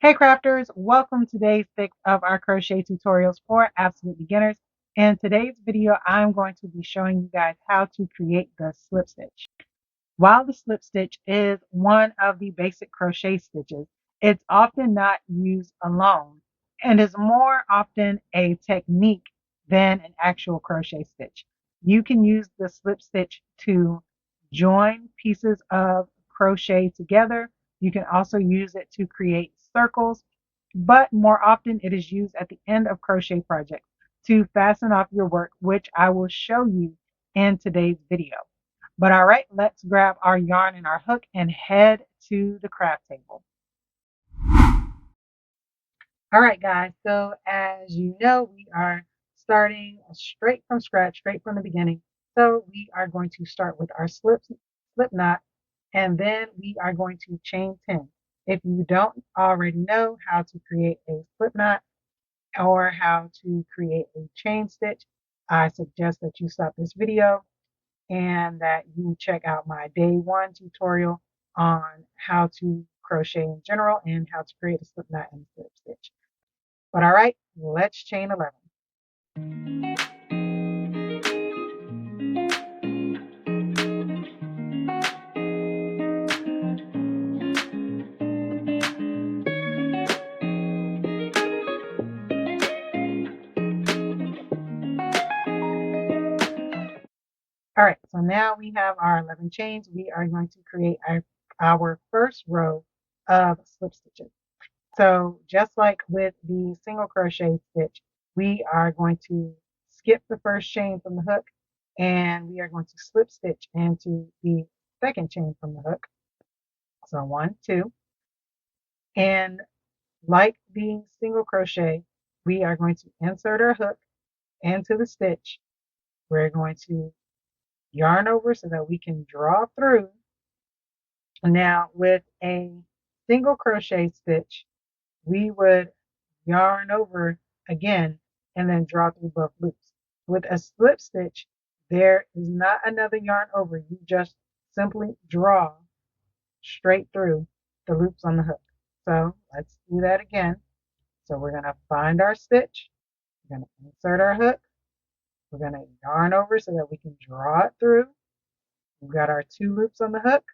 Hey crafters, welcome to day 6 of our crochet tutorials for absolute beginners. In today's video, I'm going to be showing you guys how to create the slip stitch. While the slip stitch is one of the basic crochet stitches, it's often not used alone and is more often a technique than an actual crochet stitch. You can use the slip stitch to join pieces of crochet together. You can also use it to create circles, but more often it is used at the end of crochet projects to fasten off your work, which I will show you in today's video. But all right, let's grab our yarn and our hook and head to the craft table. All right, guys, so as you know, we are starting straight from scratch, straight from the beginning. So we are going to start with our slip knot, and then we are going to chain 10. If you don't already know how to create a slip knot or how to create a chain stitch, I suggest that you stop this video and that you check out my day 1 tutorial on how to crochet in general and how to create a slip knot and slip stitch. But all right, let's chain 11. All right, so now we have our 11 chains. We are going to create our first row of slip stitches. So just like with the single crochet stitch, we are going to skip the first chain from the hook and we are going to slip stitch into the second chain from the hook. So 1, 2, and like the single crochet, we are going to insert our hook into the stitch. We're going to yarn over so that we can draw through. Now with a single crochet stitch, we would yarn over again and then draw through both loops. With a slip stitch, there is not another yarn over. You just simply draw straight through the loops on the hook. So let's do that again. So we're going to find our stitch. We're going to insert our hook. We're going to yarn over so that we can draw it through. We've got our 2 loops on the hook.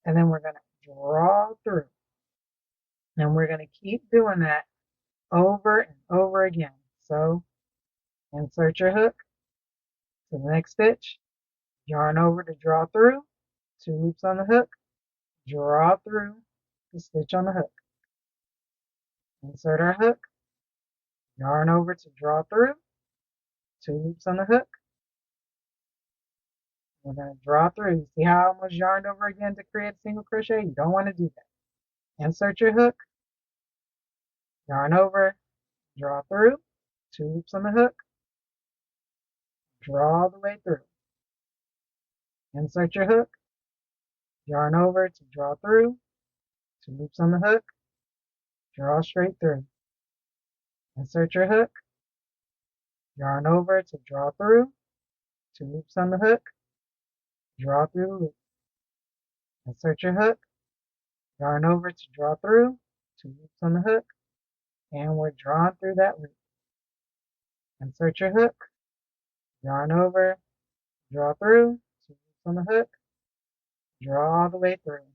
And then we're going to draw through. And we're going to keep doing that over and over again. So insert your hook to the next stitch, yarn over to draw through, 2 loops on the hook, draw through the stitch on the hook. Insert our hook, yarn over to draw through, 2 loops on the hook. We're going to draw through. See how I almost yarned over again to create a single crochet? You don't want to do that. Insert your hook, yarn over, draw through, 2 loops on the hook, draw all the way through. Insert your hook, yarn over to draw through, 2 loops on the hook, draw straight through. Insert your hook, yarn over to draw through, 2 loops on the hook, draw through the loop. Insert your hook, yarn over to draw through, 2 loops on the hook, and we're drawing through that loop. Insert your hook, yarn over, draw through, 2 loops on the hook, draw all the way through.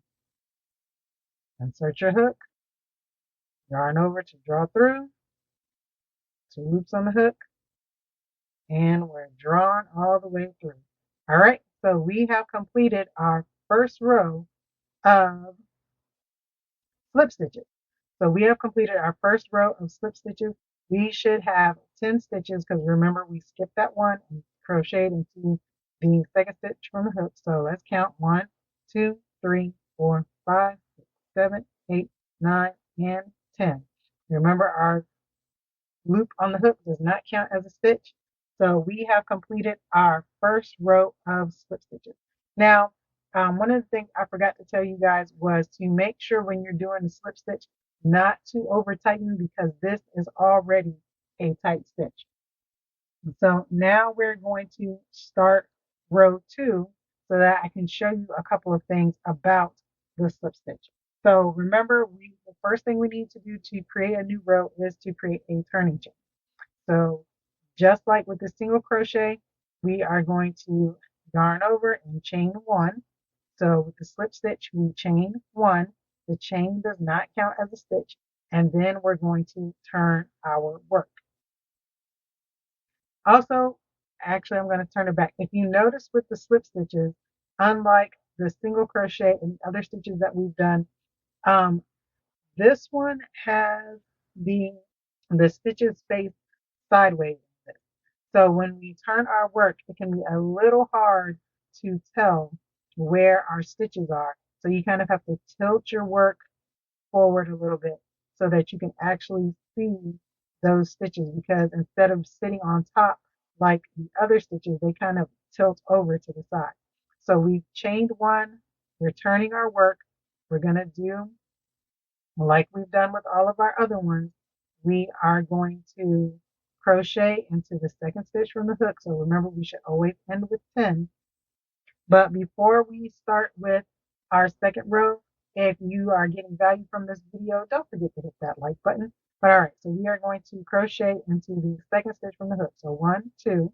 Insert your hook, yarn over to draw through, 2 loops on the hook, and we're drawn all the way through. All right, so we have completed our first row of slip stitches. So we have completed our first row of slip stitches. We should have 10 stitches because remember we skipped that one and crocheted into the second stitch from the hook. So let's count 1, 2, 3, 4, 5, 6, 7, 8, 9, and 10. Remember our loop on the hook does not count as a stitch. So we have completed our first row of slip stitches. Now, one of the things I forgot to tell you guys was to make sure when you're doing the slip stitch not to over tighten because this is already a tight stitch. So now we're going to start row 2 so that I can show you a couple of things about the slip stitch. So remember, the first thing we need to do to create a new row is to create a turning chain. So just like with the single crochet, we are going to yarn over and chain one. So with the slip stitch, we chain one. The chain does not count as a stitch. And then we're going to turn our work. Also, actually, I'm going to turn it back. If you notice with the slip stitches, unlike the single crochet and other stitches that we've done, um, this one has the stitches face sideways. So when we turn our work, it can be a little hard to tell where our stitches are. So you kind of have to tilt your work forward a little bit so that you can actually see those stitches, because instead of sitting on top like the other stitches, they kind of tilt over to the side. So we've chained one, we're turning our work. We're going to do like we've done with all of our other ones. We are going to crochet into the second stitch from the hook. So remember, we should always end with 10. But before we start with our second row, if you are getting value from this video, don't forget to hit that like button. But all right, so we are going to crochet into the second stitch from the hook. So 1, 2,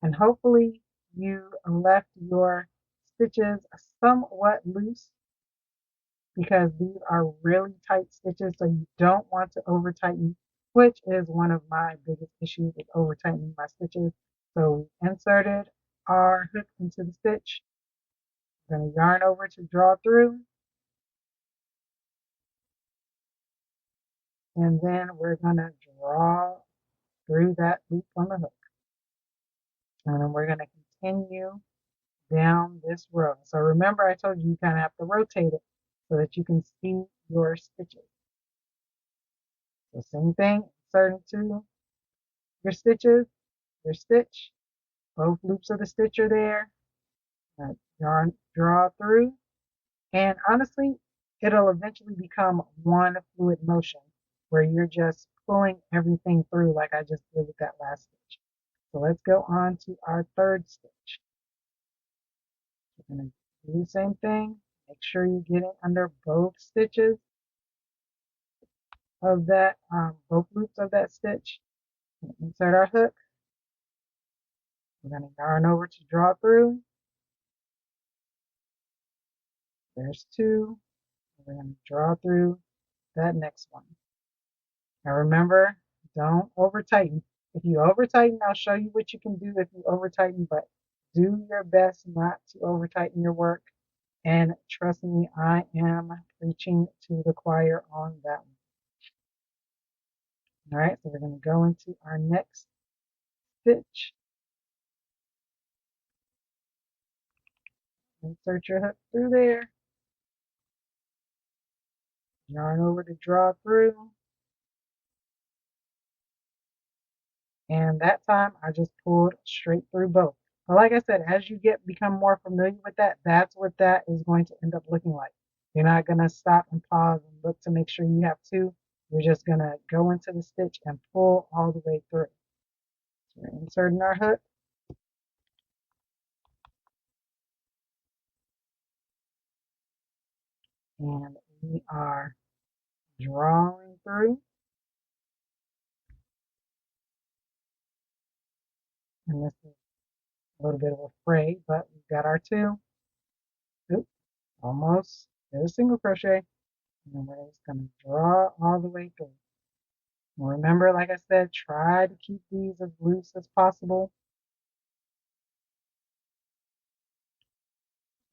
and hopefully you left your stitches somewhat loose, because these are really tight stitches, so you don't want to over tighten, which is one of my biggest issues, is over tightening my stitches. So we inserted our hook into the stitch. I'm going to yarn over to draw through, and then we're going to draw through that loop on the hook. And then we're going to continue down this row. So remember, I told you you kind of have to rotate it so that you can see your stitches. So same thing, insert into your stitches, your stitch, both loops of the stitch are there. Yarn, draw through, and honestly, it'll eventually become one fluid motion where you're just pulling everything through like I just did with that last stitch. So let's go on to our third stitch. We're going to do the same thing. Make sure you're getting under both stitches of that, both loops of that stitch. Insert our hook. We're going to yarn over to draw through. There's 2. We're going to draw through that next one. Now remember, don't over tighten. If you over tighten, I'll show you what you can do if you over tighten, but do your best not to over tighten your work. And trust me, I am preaching to the choir on that one. All right, so we're going to go into our next stitch. Insert your hook through there. Yarn over to draw through. And that time I just pulled straight through both. But like I said, as you become more familiar with that, that's what that is going to end up looking like. You're not going to stop and pause and look to make sure you have 2. You're just going to go into the stitch and pull all the way through. So we're inserting our hook. And we are drawing through. And this is a little bit of a fray, but we've got our 2. Oops, almost. There's a single crochet. And we're just going to draw all the way through. And remember, like I said, try to keep these as loose as possible.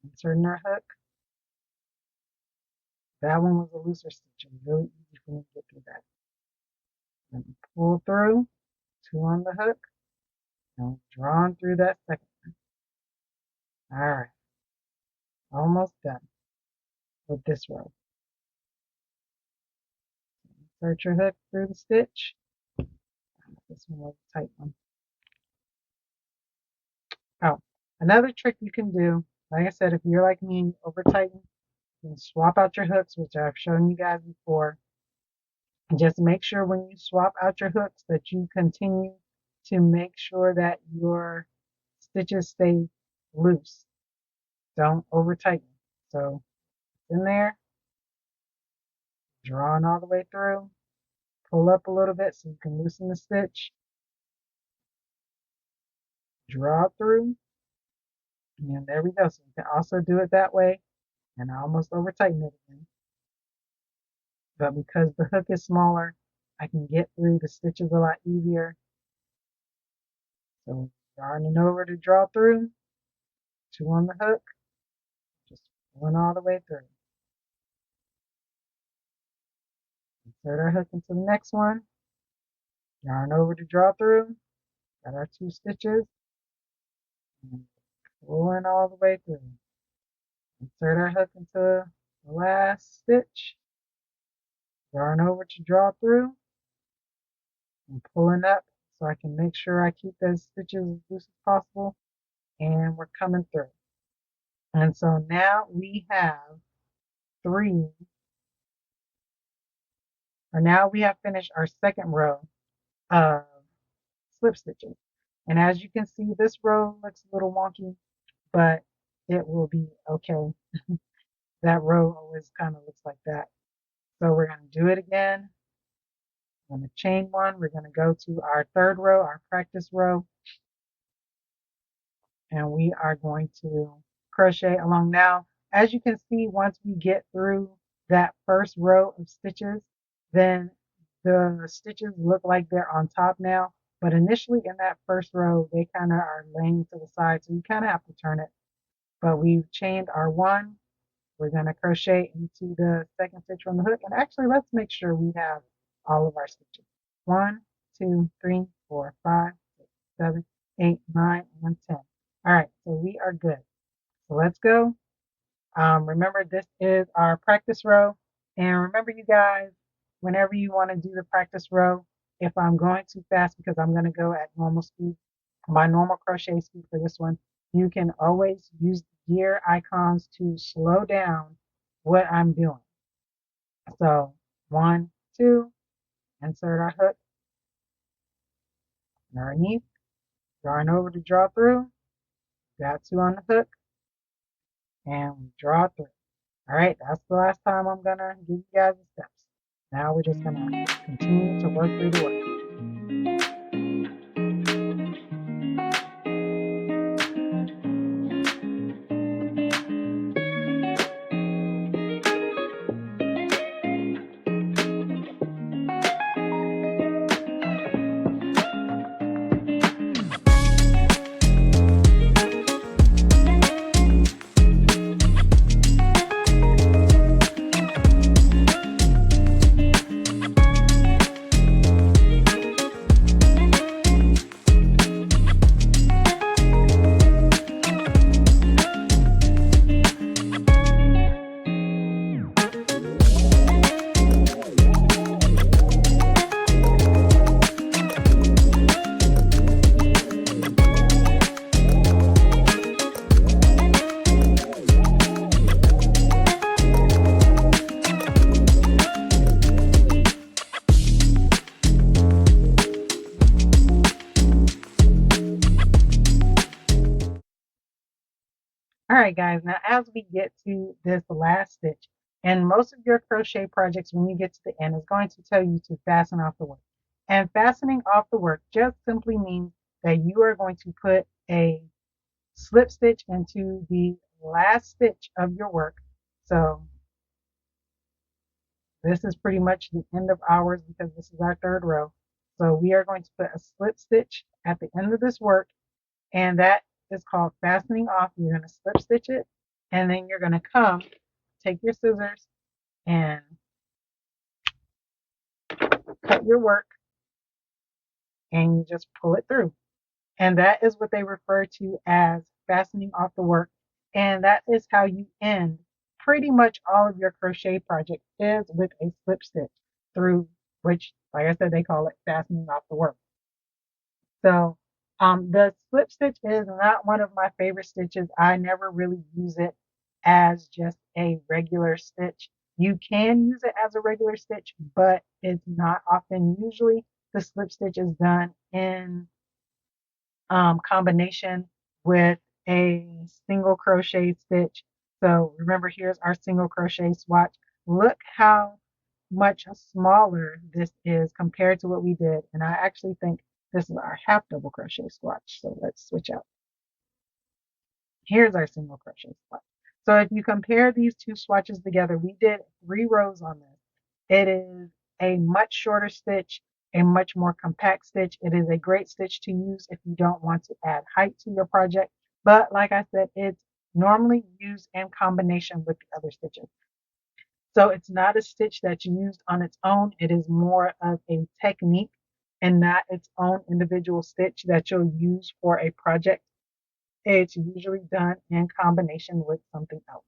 Inserting our hook. That one was a looser stitch. It was really easy for me to get through that. And pull through, 2 on the hook, and drawing through that second one. All right, almost done with this row. Insert your hook through the stitch. This one was a tight one. Oh, another trick you can do, like I said, if you're like me, over tighten, you can swap out your hooks, which I've shown you guys before. And just make sure when you swap out your hooks that you continue to make sure that your stitches stay loose. Don't over tighten. So it's in there, drawing all the way through, pull up a little bit so you can loosen the stitch, draw through, and there we go. So you can also do it that way, and I almost over tighten it again. But because the hook is smaller, I can get through the stitches a lot easier. So yarning over to draw through, 2 on the hook, just pulling all the way through. Insert our hook into the next one, yarn over to draw through, got our 2 stitches, and pulling all the way through. Insert our hook into the last stitch, yarn over to draw through, and pulling up so I can make sure I keep those stitches as loose as possible, and we're coming through. And so now we have 3, or now we have finished our second row of slip stitches. And as you can see, this row looks a little wonky, but it will be okay. That row always kind of looks like that. So we're going to do it again. I'm going to chain 1. We're going to go to our third row, our practice row, and we are going to crochet along. Now, as you can see, once we get through that first row of stitches, then the stitches look like they're on top now. But initially in that first row, they kind of are laying to the side, so you kind of have to turn it. But we've chained our 1. We're going to crochet into the second stitch from the hook. And actually, let's make sure we have all of our stitches. 1, 2, 3, 4, 5, 6, 7, 8, 9, and 10. All right, so we are good. So let's go. Remember, this is our practice row. And remember, you guys, whenever you want to do the practice row, if I'm going too fast because I'm going to go at normal speed, my normal crochet speed for this one, you can always use the gear icons to slow down what I'm doing. So 1, 2, insert our hook underneath, yarn over to draw through, got 2 on the hook, and we draw through. All right, that's the last time I'm gonna give you guys the steps. Now we're just gonna continue to work through the work. All right, guys, now as we get to this last stitch, and most of your crochet projects, when you get to the end, is going to tell you to fasten off the work. And fastening off the work just simply means that you are going to put a slip stitch into the last stitch of your work. So this is pretty much the end of ours because this is our third row. So we are going to put a slip stitch at the end of this work, and that is called fastening off. You're going to slip stitch it, and then you're going to come, take your scissors, and cut your work, and you just pull it through. And that is what they refer to as fastening off the work. And that is how you end pretty much all of your crochet projects, is with a slip stitch through, which, like I said, they call it fastening off the work. So the slip stitch is not one of my favorite stitches. I never really use it as just a regular stitch. You can use it as a regular stitch, but it's not often. Usually the slip stitch is done in combination with a single crochet stitch. So remember, here's our single crochet swatch. Look how much smaller this is compared to what we did. And I actually think this is our half double crochet swatch. So let's switch out. Here's our single crochet swatch. So if you compare these two swatches together, we did 3 rows on this. It is a much shorter stitch, a much more compact stitch. It is a great stitch to use if you don't want to add height to your project. But like I said, it's normally used in combination with the other stitches. So it's not a stitch that's used on its own. It is more of a technique and not its own individual stitch that you'll use for a project. It's usually done in combination with something else.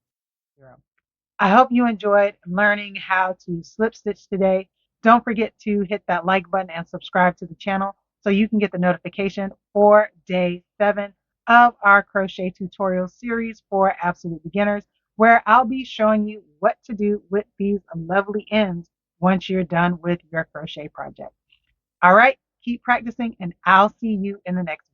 I hope you enjoyed learning how to slip stitch today. Don't forget to hit that like button and subscribe to the channel so you can get the notification for day 7 of our crochet tutorial series for absolute beginners, where I'll be showing you what to do with these lovely ends once you're done with your crochet project. All right, keep practicing and I'll see you in the next video.